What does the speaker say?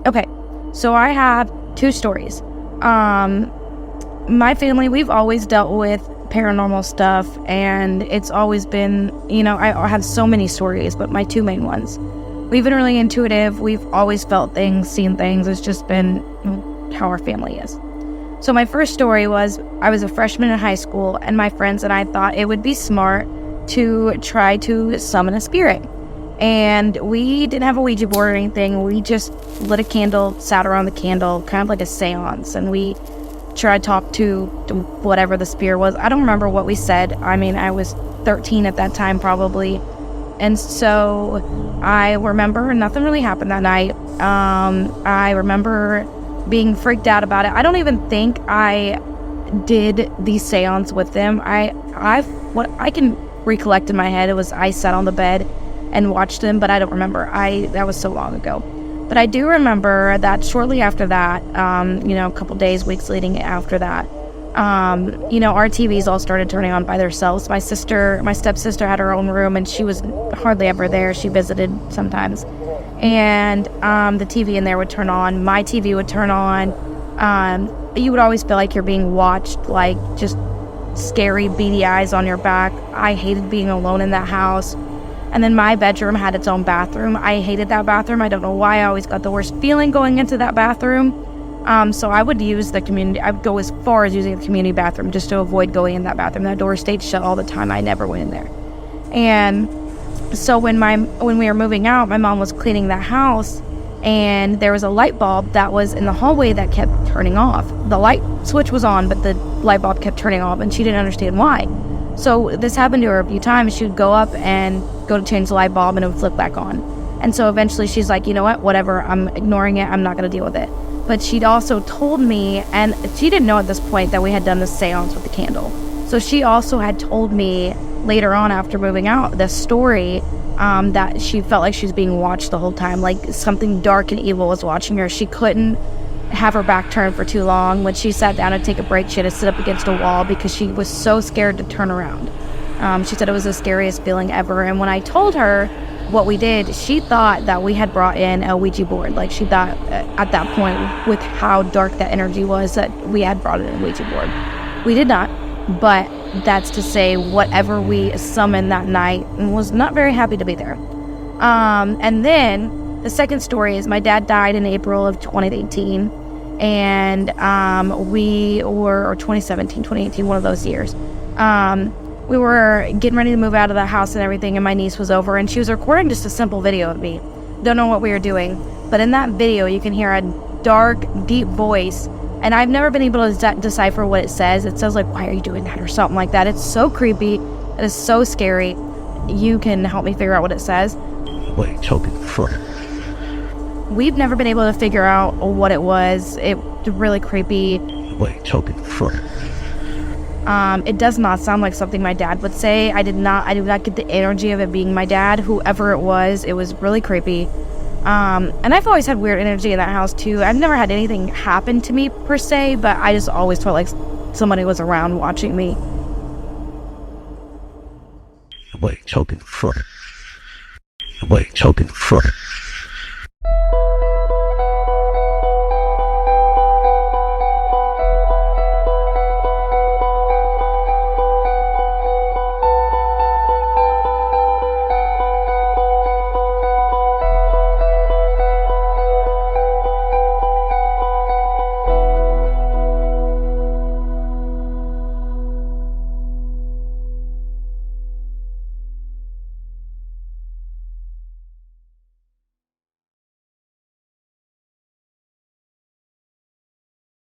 Okay, so I have two stories. My family, we've always dealt with paranormal stuff, and it's always been, I have so many stories, but my two main ones. We've been really intuitive. We've always felt things, seen things. It's just been how our family is. So my first story was, I was a freshman in high school, and my friends and I thought it would be smart to try to summon a spirit. And we didn't have a Ouija board or anything. We just lit a candle, sat around the candle, kind of like a seance, and we tried to talk to whatever the spirit was. I don't remember what we said. I mean, I was 13 at that time, probably. And so I remember nothing really happened that night. I remember being freaked out about it. I don't even think I did the seance with them. What I can recollect in my head, it was I sat on the bed and watched them, but I don't remember. That was so long ago. But I do remember that shortly after that, a couple days, weeks leading after that, our TVs all started turning on by themselves. My stepsister had her own room, and she was hardly ever there. She visited sometimes. And the TV in there would turn on. My TV would turn on. You would always feel like you're being watched, like just scary, beady eyes on your back. I hated being alone in that house. And then my bedroom had its own bathroom. I hated that bathroom. I don't know why. I always got the worst feeling going into that bathroom. So I would use the community. I would go as far as using the community bathroom just to avoid going in that bathroom. That door stayed shut all the time. I never went in there. And so when we were moving out, my mom was cleaning the house, and there was a light bulb that was in the hallway that kept turning off. The light switch was on, but the light bulb kept turning off, and she didn't understand why. So this happened to her a few times. She would go up and go to change the light bulb, and it would flip back on. And so eventually she's like, you know what, whatever, I'm ignoring it. I'm not going to deal with it. But she'd also told me, and she didn't know at this point that we had done the seance with the candle. So she also had told me later on after moving out this story that she felt like she was being watched the whole time, like something dark and evil was watching her. She couldn't have her back turned for too long. When she sat down to take a break, she had to sit up against a wall because she was so scared to turn around. She said it was the scariest feeling ever. And when I told her what we did, she thought that we had brought in a Ouija board. Like, she thought at that point, with how dark that energy was, that we had brought in a Ouija board. We did not, but that's to say whatever we summoned that night was not very happy to be there. And then the second story is my dad died in April of 2018, and or 2017, 2018, one of those years. We were getting ready to move out of the house and everything, and my niece was over, and she was recording just a simple video of me. Don't know what we were doing, but in that video you can hear a dark, deep voice, and I've never been able to decipher what it says. It says like, "Why are you doing that?" or something like that. It's so creepy. It is so scary. You can help me figure out what it says. Wait, choking for. We've never been able to figure out what it was. It was really creepy. Wait, choking for. It does not sound like something my dad would say. I did not get the energy of it being my dad. Whoever it was really creepy. And I've always had weird energy in that house too. I've never had anything happen to me per se, but I just always felt like somebody was around watching me. Wait, choking for. Wait, choking for.